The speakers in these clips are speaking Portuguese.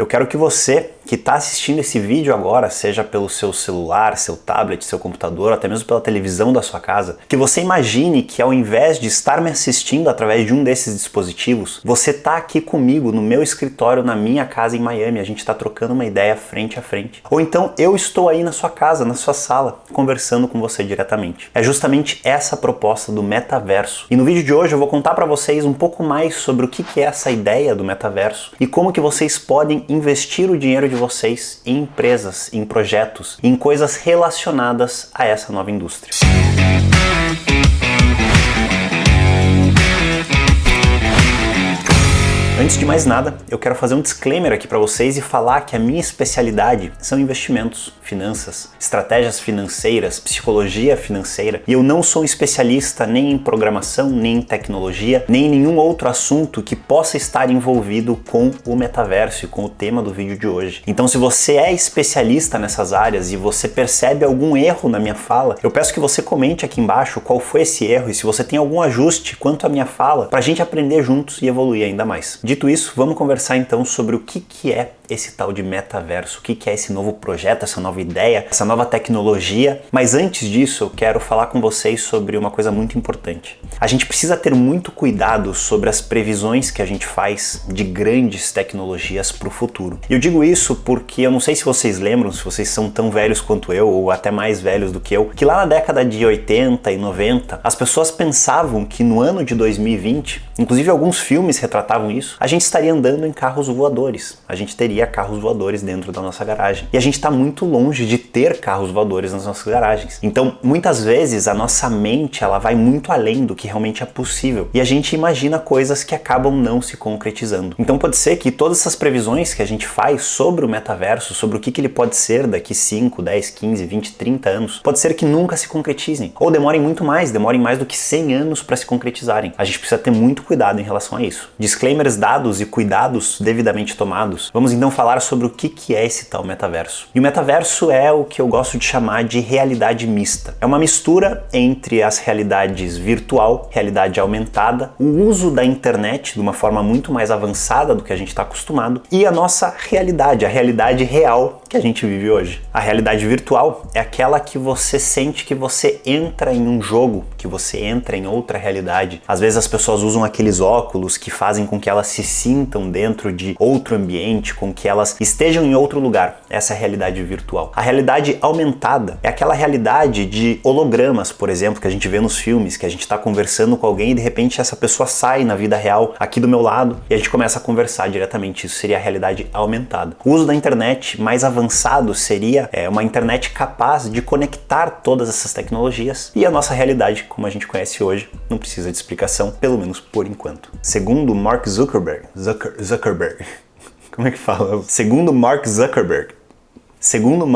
Eu quero que você que está assistindo esse vídeo agora, seja pelo seu celular, seu tablet, seu computador, até mesmo pela televisão da sua casa, que você imagine que ao invés de estar me assistindo através de um desses dispositivos, você está aqui comigo no meu escritório, na minha casa em Miami, a gente está trocando uma ideia frente a frente. Ou então eu estou aí na sua casa, na sua sala, conversando com você diretamente. É justamente essa a proposta do metaverso. E no vídeo de hoje eu vou contar para vocês um pouco mais sobre o que é essa ideia do metaverso e como que vocês podem investir o dinheiro de vocês em empresas, em projetos, em coisas relacionadas a essa nova indústria. Antes de mais nada, eu quero fazer um disclaimer aqui para vocês e falar que a minha especialidade são investimentos, finanças, estratégias financeiras, psicologia financeira, e eu não sou um especialista nem em programação, nem em tecnologia, nem em nenhum outro assunto que possa estar envolvido com o metaverso e com o tema do vídeo de hoje. Então, se você é especialista nessas áreas e você percebe algum erro na minha fala, eu peço que você comente aqui embaixo qual foi esse erro e se você tem algum ajuste quanto à minha fala, para a gente aprender juntos e evoluir ainda mais. Dito isso, vamos conversar então sobre o que é esse tal de metaverso, o que é esse novo projeto, essa nova ideia, essa nova tecnologia. Mas antes disso, eu quero falar com vocês sobre uma coisa muito importante. A gente precisa ter muito cuidado sobre as previsões que a gente faz de grandes tecnologias para o futuro. E eu digo isso porque eu não sei se vocês lembram, se vocês são tão velhos quanto eu, ou até mais velhos do que eu, que lá na década de 80 e 90, as pessoas pensavam que no ano de 2020, inclusive alguns filmes retratavam isso, a gente estaria andando em carros voadores. A gente teria carros voadores dentro da nossa garagem. E a gente está muito longe de ter carros voadores nas nossas garagens. Então, muitas vezes, a nossa mente ela vai muito além do que realmente é possível. E a gente imagina coisas que acabam não se concretizando. Então, pode ser que todas essas previsões que a gente faz sobre o metaverso, sobre o que ele pode ser daqui 5, 10, 15, 20, 30 anos, pode ser que nunca se concretizem. Ou demorem muito mais, demorem mais do que 100 anos para se concretizarem. A gente precisa ter muito cuidado em relação a isso. Disclaimers dados e cuidados devidamente tomados. Vamos então falar sobre o que é esse tal metaverso. E o metaverso é o que eu gosto de chamar de realidade mista. É uma mistura entre as realidades virtual, realidade aumentada, o uso da internet de uma forma muito mais avançada do que a gente está acostumado e a nossa realidade, a realidade real que a gente vive hoje. A realidade virtual é aquela que você sente que você entra em um jogo, que você entra em outra realidade. Às vezes as pessoas usam aqueles óculos que fazem com que elas se sintam dentro de outro ambiente, com que elas estejam em outro lugar. Essa é a realidade virtual. A realidade aumentada é aquela realidade de hologramas, por exemplo, que a gente vê nos filmes, que a gente está conversando com alguém e de repente essa pessoa sai na vida real aqui do meu lado e a gente começa a conversar diretamente. Isso seria a realidade aumentada. O uso da internet mais avançado seria uma internet capaz de conectar todas essas tecnologias e a nossa realidade, como a gente conhece hoje, não precisa de explicação, pelo menos por enquanto. Segundo Mark Zuckerberg, como é que fala? Segundo Mark Zuckerberg. Segundo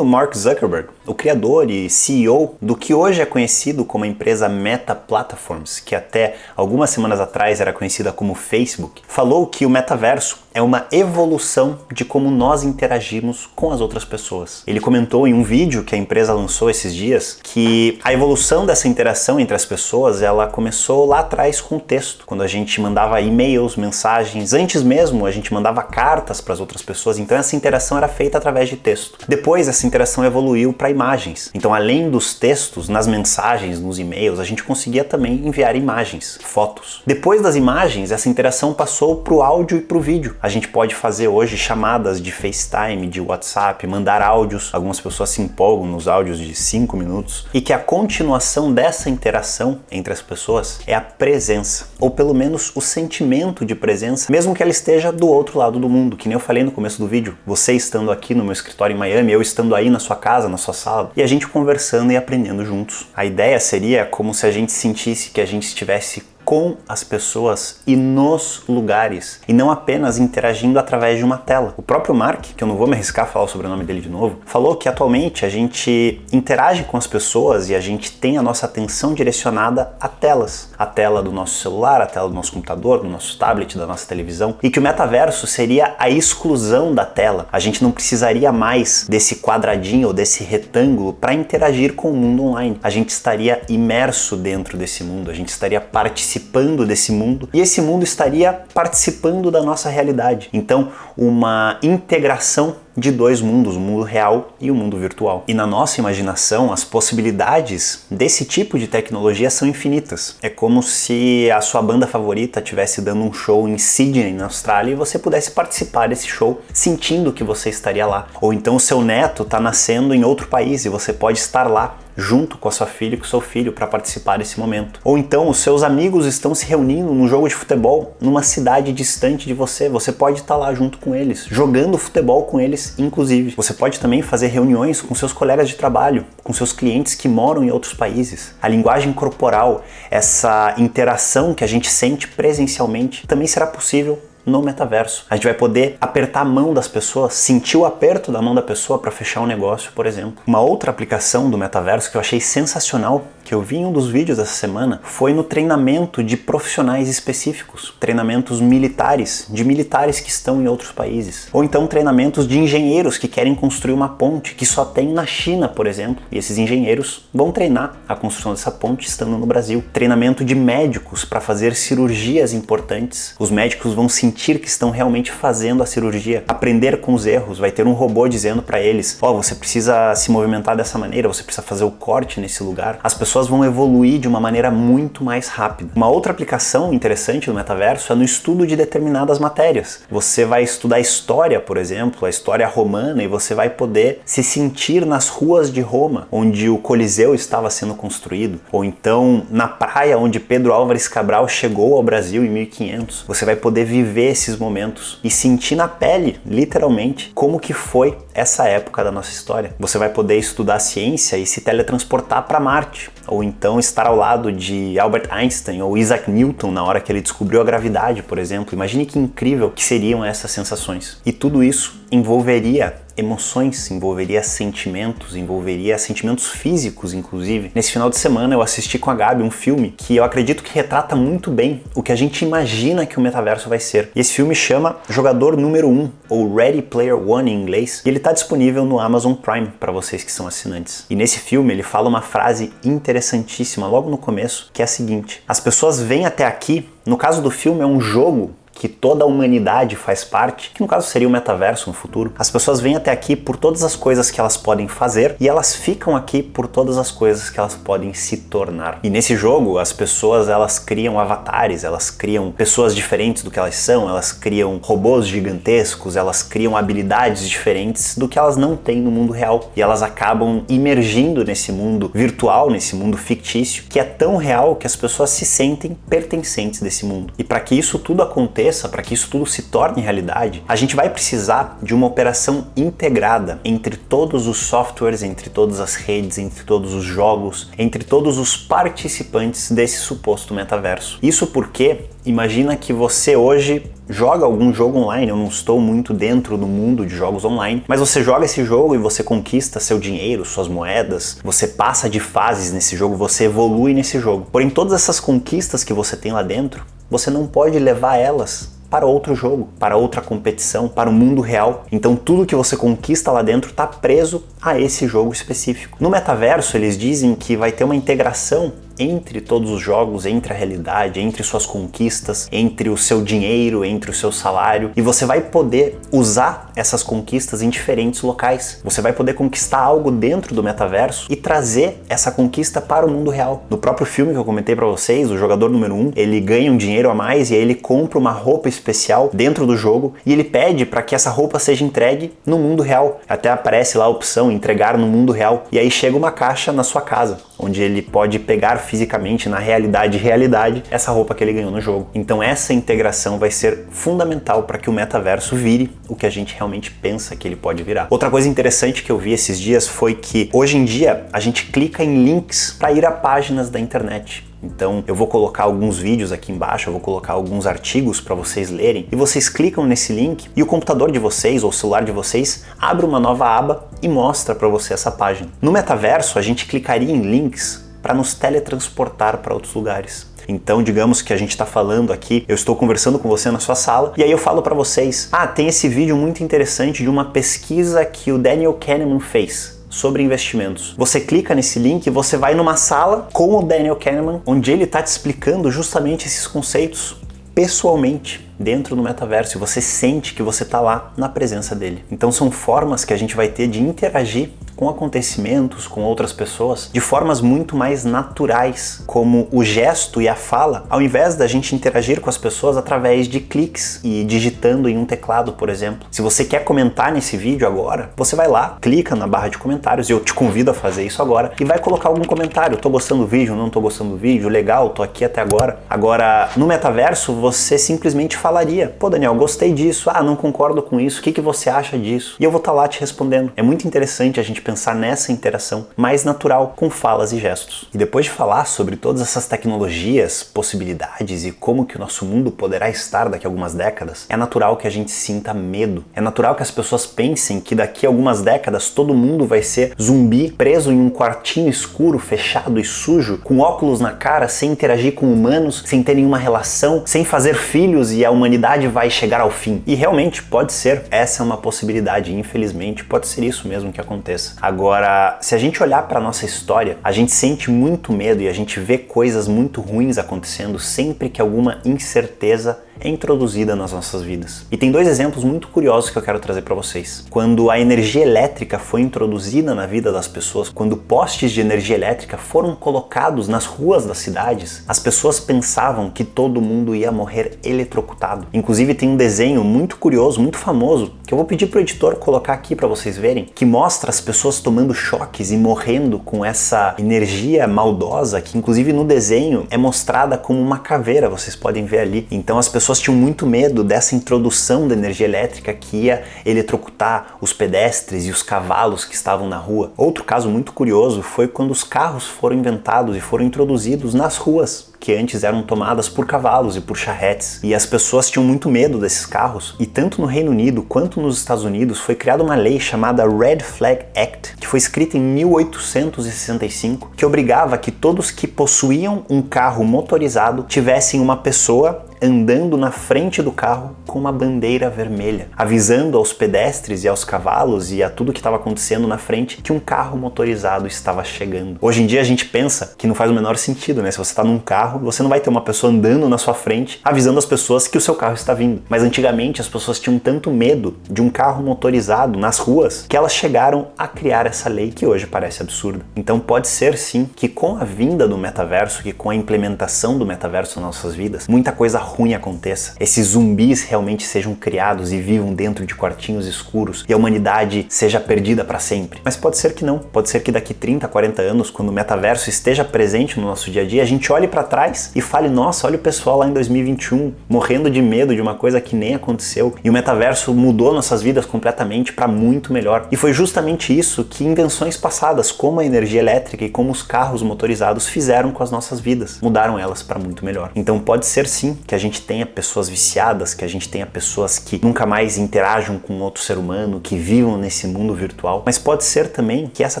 Mark Zuckerberg, o criador e CEO do que hoje é conhecido como a empresa Meta Platforms, que até algumas semanas atrás era conhecida como Facebook, falou que o metaverso é uma evolução de como nós interagimos com as outras pessoas. Ele comentou em um vídeo que a empresa lançou esses dias que a evolução dessa interação entre as pessoas, ela começou lá atrás com o texto, quando a gente mandava e-mails, mensagens, antes mesmo a gente mandava cartas para as outras pessoas, então essa interação era feita através de texto. Depois essa interação evoluiu para imagens. Então, além dos textos, nas mensagens, nos e-mails, a gente conseguia também enviar imagens, fotos. Depois das imagens, essa interação passou para o áudio e para o vídeo. A gente pode fazer hoje chamadas de FaceTime, de WhatsApp, mandar áudios. Algumas pessoas se empolgam nos áudios de 5 minutos. E que a continuação dessa interação entre as pessoas é a presença, ou pelo menos o sentimento de presença, mesmo que ela esteja do outro lado do mundo, que nem eu falei no começo do vídeo. Você estando aqui no meu escritório em Miami, eu estando aí na sua casa, na sua sala, e a gente conversando e aprendendo juntos. A ideia seria como se a gente sentisse que a gente estivesse com as pessoas e nos lugares, e não apenas interagindo através de uma tela. O próprio Mark, que eu não vou me arriscar a falar o sobrenome dele de novo, falou que atualmente a gente interage com as pessoas e a gente tem a nossa atenção direcionada a telas. A tela do nosso celular, a tela do nosso computador, do nosso tablet, da nossa televisão, e que o metaverso seria a exclusão da tela. A gente não precisaria mais desse quadradinho ou desse retângulo para interagir com o mundo online. A gente estaria imerso dentro desse mundo, a gente estaria participando participando desse mundo e esse mundo estaria participando da nossa realidade. Então, uma integração de dois mundos, o mundo real e o mundo virtual. E na nossa imaginação, as possibilidades desse tipo de tecnologia são infinitas. É como se a sua banda favorita estivesse dando um show em Sydney, na Austrália, e você pudesse participar desse show sentindo que você estaria lá. Ou então o seu neto está nascendo em outro país e você pode estar lá junto com a sua filha e com o seu filho para participar desse momento. Ou então os seus amigos estão se reunindo num jogo de futebol numa cidade distante de você. Você pode estar lá junto com eles, jogando futebol com eles, inclusive. Você pode também fazer reuniões com seus colegas de trabalho, com seus clientes que moram em outros países. A linguagem corporal, essa interação que a gente sente presencialmente, também será possível no metaverso. A gente vai poder apertar a mão das pessoas, sentir o aperto da mão da pessoa para fechar um negócio, por exemplo. Uma outra aplicação do metaverso que eu achei sensacional, que eu vi em um dos vídeos dessa semana, foi no treinamento de profissionais específicos, treinamentos militares, de militares que estão em outros países, ou então treinamentos de engenheiros que querem construir uma ponte que só tem na China, por exemplo, e esses engenheiros vão treinar a construção dessa ponte estando no Brasil. Treinamento de médicos para fazer cirurgias importantes. Os médicos vão sentir que estão realmente fazendo a cirurgia, aprender com os erros, vai ter um robô dizendo para eles, você precisa se movimentar dessa maneira, você precisa fazer o corte nesse lugar. As pessoas vão evoluir de uma maneira muito mais rápida. Uma outra aplicação interessante do metaverso é no estudo de determinadas matérias. Você vai estudar história, por exemplo, a história romana, e você vai poder se sentir nas ruas de Roma, onde o Coliseu estava sendo construído, ou então na praia onde Pedro Álvares Cabral chegou ao Brasil em 1500. Você vai poder viver esses momentos e sentir na pele, literalmente, como que foi essa época da nossa história. Você vai poder estudar ciência e se teletransportar para Marte, ou então estar ao lado de Albert Einstein ou Isaac Newton na hora que ele descobriu a gravidade, por exemplo. Imagine que incrível que seriam essas sensações. E tudo isso envolveria emoções, envolveria sentimentos físicos, inclusive. Nesse final de semana eu assisti com a Gabi um filme que eu acredito que retrata muito bem o que a gente imagina que o metaverso vai ser. E esse filme chama Jogador Número 1, ou Ready Player One em inglês, e ele está disponível no Amazon Prime para vocês que são assinantes. E nesse filme ele fala uma frase interessantíssima logo no começo, que é a seguinte: as pessoas vêm até aqui, no caso do filme é um jogo que toda a humanidade faz parte, que no caso seria o metaverso no futuro. As pessoas vêm até aqui por todas as coisas que elas podem fazer e elas ficam aqui por todas as coisas que elas podem se tornar. E nesse jogo, as pessoas elas criam avatares, elas criam pessoas diferentes do que elas são, elas criam robôs gigantescos, elas criam habilidades diferentes do que elas não têm no mundo real. E elas acabam imergindo nesse mundo virtual, nesse mundo fictício, que é tão real que as pessoas se sentem pertencentes desse mundo. E para que isso tudo aconteça, para que isso tudo se torne realidade, a gente vai precisar de uma operação integrada entre todos os softwares, entre todas as redes, entre todos os jogos, entre todos os participantes desse suposto metaverso. Isso porque, imagina que você hoje joga algum jogo online, eu não estou muito dentro do mundo de jogos online, mas você joga esse jogo e você conquista seu dinheiro, suas moedas, você passa de fases nesse jogo, você evolui nesse jogo. Porém, todas essas conquistas que você tem lá dentro, você não pode levar elas para outro jogo, para outra competição, para o mundo real. Então tudo que você conquista lá dentro está preso a esse jogo específico. No metaverso, eles dizem que vai ter uma integração entre todos os jogos, entre a realidade, entre suas conquistas, entre o seu dinheiro, entre o seu salário, e você vai poder usar essas conquistas em diferentes locais. Você vai poder conquistar algo dentro do metaverso e trazer essa conquista para o mundo real. No próprio filme que eu comentei para vocês, o Jogador Número 1, ele ganha um dinheiro a mais e aí ele compra uma roupa especial dentro do jogo e ele pede para que essa roupa seja entregue no mundo real. Até aparece lá a opção entregar no mundo real e aí chega uma caixa na sua casa, onde ele pode pegar fisicamente, na realidade, essa roupa que ele ganhou no jogo. Então essa integração vai ser fundamental para que o metaverso vire o que a gente realmente pensa que ele pode virar. Outra coisa interessante que eu vi esses dias foi que hoje em dia a gente clica em links para ir a páginas da internet. Então eu vou colocar alguns vídeos aqui embaixo, eu vou colocar alguns artigos para vocês lerem e vocês clicam nesse link e o computador de vocês ou o celular de vocês abre uma nova aba e mostra para você essa página. No metaverso a gente clicaria em links para nos teletransportar para outros lugares. Então, digamos que a gente está falando aqui, eu estou conversando com você na sua sala e aí eu falo para vocês, tem esse vídeo muito interessante de uma pesquisa que o Daniel Kahneman fez. sobre investimentos. Você clica nesse link e você vai numa sala com o Daniel Kahneman, onde ele está te explicando justamente esses conceitos pessoalmente dentro do metaverso, e você sente que você está lá na presença dele. Então são formas que a gente vai ter de interagir com acontecimentos, com outras pessoas, de formas muito mais naturais, como o gesto e a fala, ao invés da gente interagir com as pessoas através de cliques e digitando em um teclado, por exemplo. Se você quer comentar nesse vídeo agora, você vai lá, clica na barra de comentários, e eu te convido a fazer isso agora, e vai colocar algum comentário. Tô gostando do vídeo, não tô gostando do vídeo, legal, tô aqui até agora. Agora, no metaverso, você simplesmente falaria: pô, Daniel, gostei disso, não concordo com isso, o que você acha disso? E eu vou estar lá te respondendo. É muito interessante a gente pensar nessa interação mais natural com falas e gestos. E depois de falar sobre todas essas tecnologias, possibilidades e como que o nosso mundo poderá estar daqui a algumas décadas, é natural que a gente sinta medo. É natural que as pessoas pensem que daqui a algumas décadas todo mundo vai ser zumbi, preso em um quartinho escuro, fechado e sujo, com óculos na cara, sem interagir com humanos, sem ter nenhuma relação, sem fazer filhos, e a humanidade vai chegar ao fim. E realmente pode ser, essa é uma possibilidade, infelizmente pode ser isso mesmo que aconteça. Agora, se a gente olhar para nossa história, a gente sente muito medo e a gente vê coisas muito ruins acontecendo sempre que alguma incerteza é introduzida nas nossas vidas. E tem dois exemplos muito curiosos que eu quero trazer para vocês. Quando a energia elétrica foi introduzida na vida das pessoas, quando postes de energia elétrica foram colocados nas ruas das cidades, as pessoas pensavam que todo mundo ia morrer eletrocutado. Inclusive tem um desenho muito curioso, muito famoso, que eu vou pedir pro editor colocar aqui para vocês verem, que mostra as pessoas tomando choques e morrendo com essa energia maldosa, que inclusive no desenho é mostrada como uma caveira, vocês podem ver ali. Então as pessoas tinham muito medo dessa introdução da energia elétrica que ia eletrocutar os pedestres e os cavalos que estavam na rua. Outro caso muito curioso foi quando os carros foram inventados e foram introduzidos nas ruas, que antes eram tomadas por cavalos e por charretes. E as pessoas tinham muito medo desses carros. E tanto no Reino Unido quanto nos Estados Unidos foi criada uma lei chamada Red Flag Act, que foi escrita em 1865, que obrigava que todos que possuíam um carro motorizado tivessem uma pessoa andando na frente do carro com uma bandeira vermelha, avisando aos pedestres e aos cavalos e a tudo que estava acontecendo na frente que um carro motorizado estava chegando. Hoje em dia a gente pensa que não faz o menor sentido, né? Se você está num carro, você não vai ter uma pessoa andando na sua frente avisando as pessoas que o seu carro está vindo. Mas antigamente as pessoas tinham tanto medo de um carro motorizado nas ruas que elas chegaram a criar essa lei que hoje parece absurda. Então pode ser sim que com a vinda do metaverso, que com a implementação do metaverso nas nossas vidas, muita coisa ruim aconteça. Esses zumbis realmente sejam criados e vivam dentro de quartinhos escuros e a humanidade seja perdida para sempre. Mas pode ser que não. Pode ser que daqui 30, 40 anos, quando o metaverso esteja presente no nosso dia a dia, a gente olhe para trás e fale: nossa, olha o pessoal lá em 2021 morrendo de medo de uma coisa que nem aconteceu. E o metaverso mudou nossas vidas completamente para muito melhor. E foi justamente isso que invenções passadas, como a energia elétrica e como os carros motorizados, fizeram com as nossas vidas. Mudaram elas para muito melhor. Então pode ser sim que a gente tenha pessoas viciadas, que a gente tenha pessoas que nunca mais interajam com outro ser humano, que vivam nesse mundo virtual, mas pode ser também que essa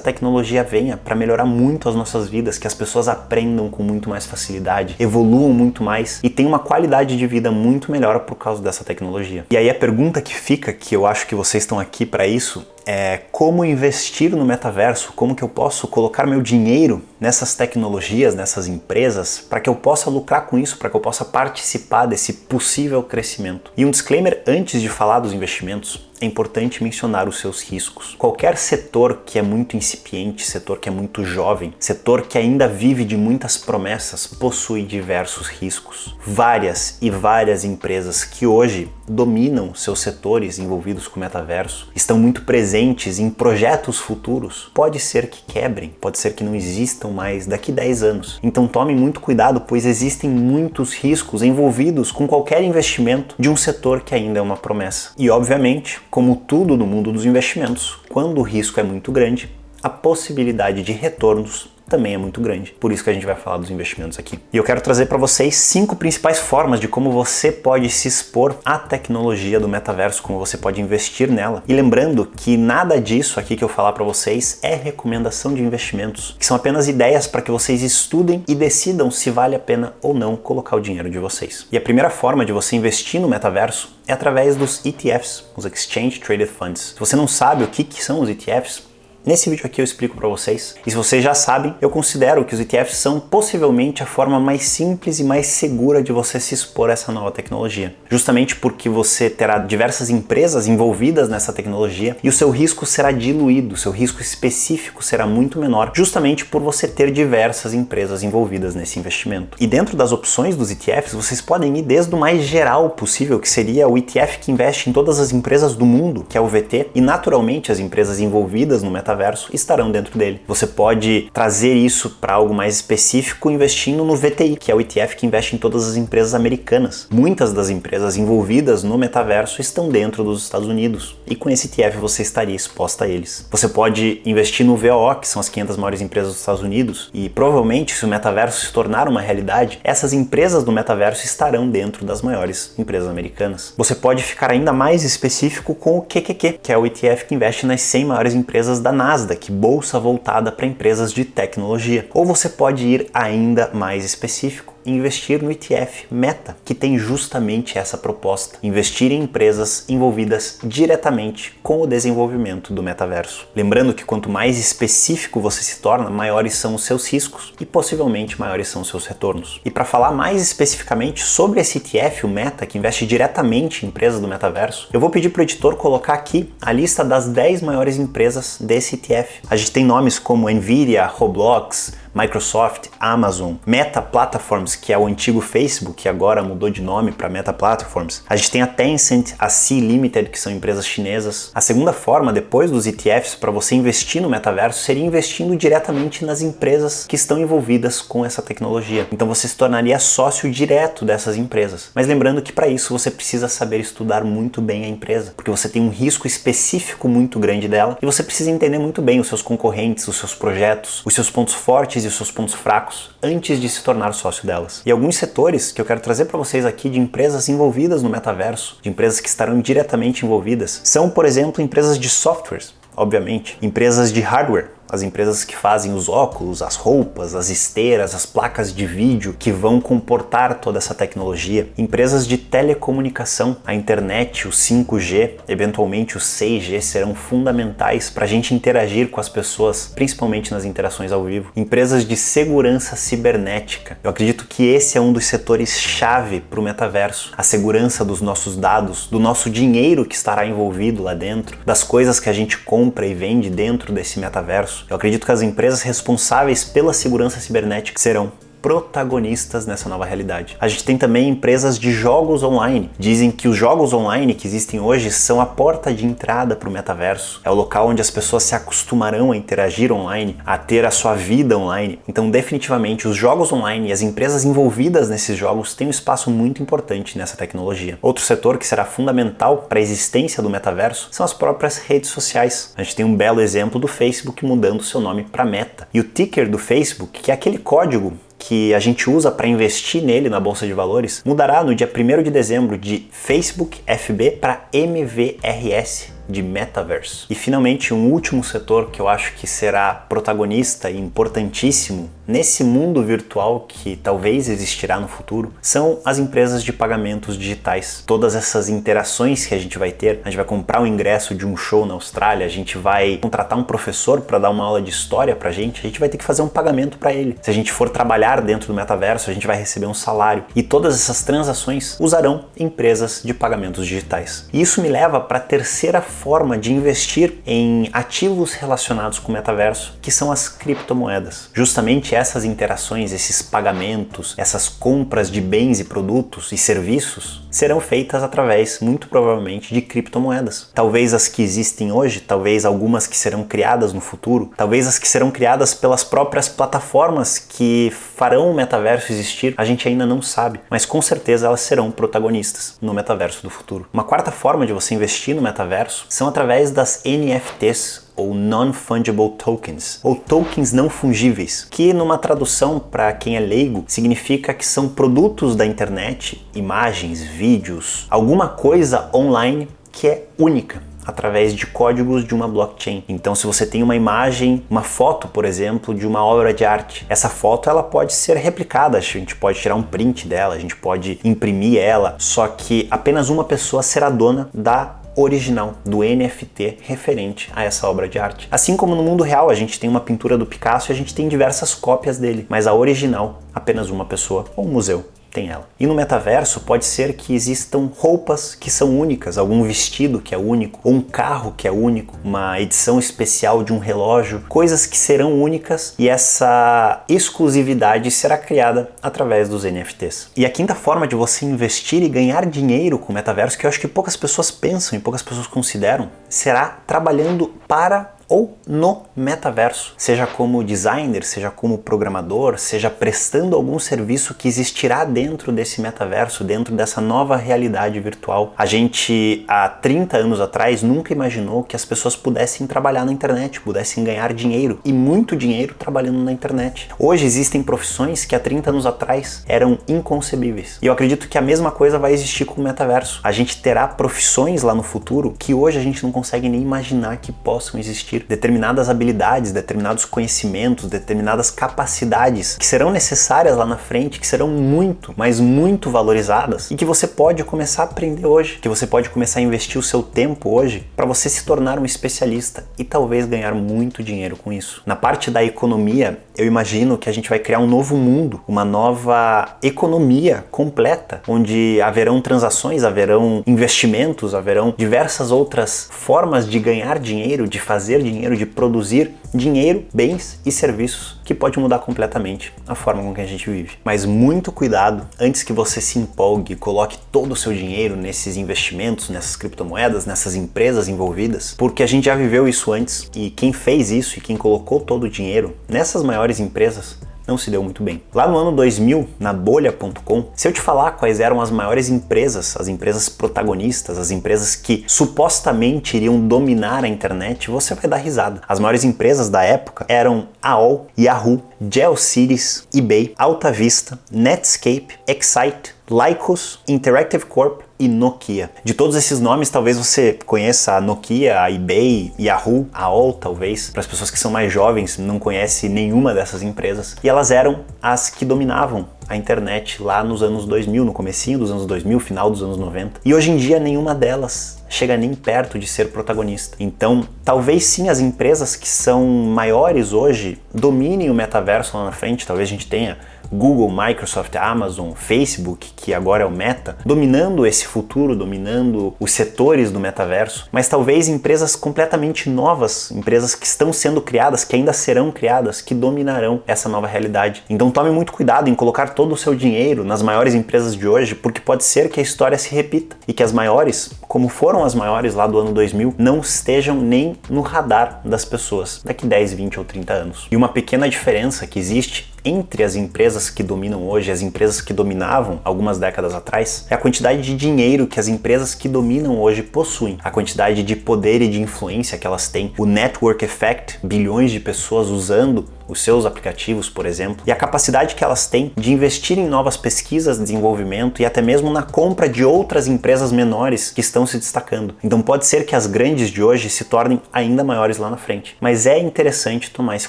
tecnologia venha para melhorar muito as nossas vidas, que as pessoas aprendam com muito mais facilidade, evoluam muito mais e tenham uma qualidade de vida muito melhor por causa dessa tecnologia. E aí a pergunta que fica, que eu acho que vocês estão aqui para isso, é como investir no metaverso, como que eu posso colocar meu dinheiro nessas tecnologias, nessas empresas, para que eu possa lucrar com isso, para que eu possa participar desse possível crescimento. E um disclaimer antes de falar dos investimentos: é importante mencionar os seus riscos. Qualquer setor que é muito incipiente, setor que é muito jovem, setor que ainda vive de muitas promessas, possui diversos riscos. Várias e várias empresas que hoje dominam seus setores envolvidos com o metaverso, estão muito presentes em projetos futuros, pode ser que quebrem, pode ser que não existam mais daqui 10 anos. Então tome muito cuidado, pois existem muitos riscos envolvidos com qualquer investimento de um setor que ainda é uma promessa. E obviamente, como tudo no mundo dos investimentos, quando o risco é muito grande, a possibilidade de retornos também é muito grande. Por isso que a gente vai falar dos investimentos aqui. E eu quero trazer para vocês 5 principais formas de como você pode se expor à tecnologia do metaverso, como você pode investir nela. E lembrando que nada disso aqui que eu falar para vocês é recomendação de investimentos, que são apenas ideias para que vocês estudem e decidam se vale a pena ou não colocar o dinheiro de vocês. E a primeira forma de você investir no metaverso é através dos ETFs, os Exchange Traded Funds. Se você não sabe o que são os ETFs, Nesse vídeo aqui eu explico para vocês. E se vocês já sabem, eu considero que os ETFs são possivelmente a forma mais simples e mais segura de você se expor a essa nova tecnologia. Justamente porque você terá diversas empresas envolvidas nessa tecnologia e o seu risco será diluído, o seu risco específico será muito menor, justamente por você ter diversas empresas envolvidas nesse investimento. E dentro das opções dos ETFs, vocês podem ir desde o mais geral possível, que seria o ETF que investe em todas as empresas do mundo, que é o VT, e naturalmente as empresas envolvidas no metaverso estarão dentro dele. Você pode trazer isso para algo mais específico investindo no VTI, que é o ETF que investe em todas as empresas americanas. Muitas das empresas envolvidas no metaverso estão dentro dos Estados Unidos, e com esse ETF você estaria exposto a eles. Você pode investir no VOO, que são as 500 maiores empresas dos Estados Unidos, e provavelmente se o metaverso se tornar uma realidade, essas empresas do metaverso estarão dentro das maiores empresas americanas. Você pode ficar ainda mais específico com o QQQ, que é o ETF que investe nas 100 maiores empresas da Nasdaq, bolsa voltada para empresas de tecnologia. Ou você pode ir ainda mais específico e investir no ETF Meta, que tem justamente essa proposta: investir em empresas envolvidas diretamente com o desenvolvimento do metaverso. Lembrando que quanto mais específico você se torna, maiores são os seus riscos e possivelmente maiores são os seus retornos. E para falar mais especificamente sobre esse ETF, o Meta, que investe diretamente em empresas do metaverso, eu vou pedir para o editor colocar aqui a lista das 10 maiores empresas desse ETF. A gente tem nomes como Nvidia, Roblox, Microsoft, Amazon, Meta Platforms, que é o antigo Facebook, que agora mudou de nome para Meta Platforms. A gente tem a Tencent, a Sea Limited, que são empresas chinesas. A segunda forma, depois dos ETFs, para você investir no metaverso, seria investindo diretamente nas empresas que estão envolvidas com essa tecnologia. Então você se tornaria sócio direto dessas empresas. Mas lembrando que para isso você precisa saber estudar muito bem a empresa, porque você tem um risco específico muito grande dela e você precisa entender muito bem os seus concorrentes, os seus projetos, os seus pontos fortes e os seus pontos fracos antes de se tornar sócio delas. E alguns setores que eu quero trazer para vocês aqui de empresas envolvidas no metaverso, de empresas que estarão diretamente envolvidas, são, por exemplo, empresas de softwares, obviamente, empresas de hardware, as empresas que fazem os óculos, as roupas, as esteiras, as placas de vídeo que vão comportar toda essa tecnologia. Empresas de telecomunicação, a internet, o 5G, eventualmente o 6G serão fundamentais para a gente interagir com as pessoas, principalmente nas interações ao vivo. Empresas de segurança cibernética. Eu acredito que esse é um dos setores-chave para o metaverso. A segurança dos nossos dados, do nosso dinheiro que estará envolvido lá dentro, das coisas que a gente compra e vende dentro desse metaverso. Eu acredito que as empresas responsáveis pela segurança cibernética serão protagonistas nessa nova realidade. A gente tem também empresas de jogos online. Dizem que os jogos online que existem hoje são a porta de entrada para o metaverso. É o local onde as pessoas se acostumarão a interagir online, a ter a sua vida online. Então, definitivamente, os jogos online e as empresas envolvidas nesses jogos têm um espaço muito importante nessa tecnologia. Outro setor que será fundamental para a existência do metaverso são as próprias redes sociais. A gente tem um belo exemplo do Facebook mudando seu nome para Meta. E o ticker do Facebook, que é aquele código que a gente usa para investir nele na Bolsa de Valores, mudará no dia 1º de dezembro de Facebook FB para MVRS, de Metaverse. E finalmente, um último setor que eu acho que será protagonista e importantíssimo nesse mundo virtual que talvez existirá no futuro, são as empresas de pagamentos digitais. Todas essas interações que a gente vai ter, a gente vai comprar um ingresso de um show na Austrália, a gente vai contratar um professor para dar uma aula de história pra gente, a gente vai ter que fazer um pagamento para ele. Se a gente for trabalhar dentro do metaverso, a gente vai receber um salário. E todas essas transações usarão empresas de pagamentos digitais. E isso me leva para a terceira forma de investir em ativos relacionados com o metaverso, que são as criptomoedas. Justamente essas interações, esses pagamentos, essas compras de bens e produtos e serviços serão feitas através, muito provavelmente, de criptomoedas. Talvez as que existem hoje, talvez algumas que serão criadas no futuro, talvez as que serão criadas pelas próprias plataformas que farão o metaverso existir, a gente ainda não sabe, mas com certeza elas serão protagonistas no metaverso do futuro. Uma quarta forma de você investir no metaverso são através das NFTs, ou Non-Fungible Tokens, ou tokens não fungíveis, que numa tradução para quem é leigo significa que são produtos da internet, imagens, vídeos, alguma coisa online que é única, através de códigos de uma blockchain. Então, se você tem uma imagem, uma foto, por exemplo, de uma obra de arte, essa foto ela pode ser replicada, a gente pode tirar um print dela, a gente pode imprimir ela, só que apenas uma pessoa será dona da original, do NFT referente a essa obra de arte. Assim como no mundo real a gente tem uma pintura do Picasso e a gente tem diversas cópias dele, mas a original, apenas uma pessoa ou um museu tem ela. E no metaverso pode ser que existam roupas que são únicas, algum vestido que é único, ou um carro que é único, uma edição especial de um relógio, coisas que serão únicas e essa exclusividade será criada através dos NFTs. E a quinta forma de você investir e ganhar dinheiro com o metaverso, que eu acho que poucas pessoas pensam e poucas pessoas consideram, será trabalhando para ou no metaverso, seja como designer, seja como programador, seja prestando algum serviço que existirá dentro desse metaverso, dentro dessa nova realidade virtual. A gente, há 30 anos atrás, nunca imaginou que as pessoas pudessem trabalhar na internet, pudessem ganhar dinheiro, e muito dinheiro trabalhando na internet. Hoje existem profissões que há 30 anos atrás eram inconcebíveis. E eu acredito que a mesma coisa vai existir com o metaverso. A gente terá profissões lá no futuro que hoje a gente não consegue nem imaginar que possam existir. Determinadas habilidades, determinados conhecimentos, determinadas capacidades que serão necessárias lá na frente, que serão muito, mas muito valorizadas e que você pode começar a aprender hoje, que você pode começar a investir o seu tempo hoje para você se tornar um especialista e talvez ganhar muito dinheiro com isso. Na parte da economia, eu imagino que a gente vai criar um novo mundo, uma nova economia completa, onde haverão transações, haverão investimentos, haverão diversas outras formas de ganhar dinheiro, de fazer dinheiro, de produzir dinheiro, bens e serviços, que pode mudar completamente a forma com que a gente vive. Mas muito cuidado antes que você se empolgue e coloque todo o seu dinheiro nesses investimentos, nessas criptomoedas, nessas empresas envolvidas, porque a gente já viveu isso antes e quem fez isso e quem colocou todo o dinheiro nessas maiores empresas não se deu muito bem. Lá no ano 2000, na bolha.com, se eu te falar quais eram as maiores empresas, as empresas protagonistas, as empresas que supostamente iriam dominar a internet, você vai dar risada. As maiores empresas da época eram AOL, Yahoo, GeoCities, eBay, Alta Vista, Netscape, Excite, Lycos, Interactive Corp e Nokia. De todos esses nomes, talvez você conheça a Nokia, a eBay, Yahoo, a AOL, talvez. Para as pessoas que são mais jovens, não conhecem nenhuma dessas empresas. E elas eram as que dominavam a internet lá nos anos 2000, no comecinho dos anos 2000, final dos anos 90. E hoje em dia nenhuma delas chega nem perto de ser protagonista. Então, talvez sim as empresas que são maiores hoje dominem o metaverso lá na frente. Talvez a gente tenha Google, Microsoft, Amazon, Facebook, que agora é o Meta, dominando esse futuro, dominando os setores do metaverso, mas talvez empresas completamente novas, empresas que estão sendo criadas, que ainda serão criadas, que dominarão essa nova realidade. Então tome muito cuidado em colocar todo o seu dinheiro nas maiores empresas de hoje, porque pode ser que a história se repita e que as maiores, como foram as maiores lá do ano 2000, não estejam nem no radar das pessoas daqui 10, 20 ou 30 anos. E uma pequena diferença que existe entre as empresas que dominam hoje e as empresas que dominavam algumas décadas atrás é a quantidade de dinheiro que as empresas que dominam hoje possuem, a quantidade de poder e de influência que elas têm, o network effect, bilhões de pessoas usando os seus aplicativos, por exemplo, e a capacidade que elas têm de investir em novas pesquisas, desenvolvimento e até mesmo na compra de outras empresas menores que estão se destacando. Então pode ser que as grandes de hoje se tornem ainda maiores lá na frente, mas é interessante tomar esse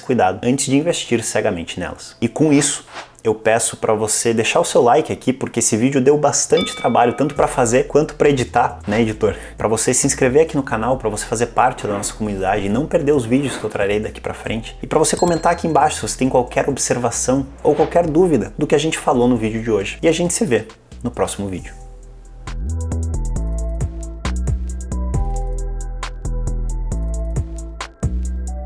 cuidado antes de investir cegamente nelas. E com isso, eu peço para você deixar o seu like aqui, porque esse vídeo deu bastante trabalho, tanto para fazer quanto para editar, né, editor? Para você se inscrever aqui no canal, para você fazer parte da nossa comunidade e não perder os vídeos que eu trarei daqui para frente. E para você comentar aqui embaixo se você tem qualquer observação ou qualquer dúvida do que a gente falou no vídeo de hoje. E a gente se vê no próximo vídeo.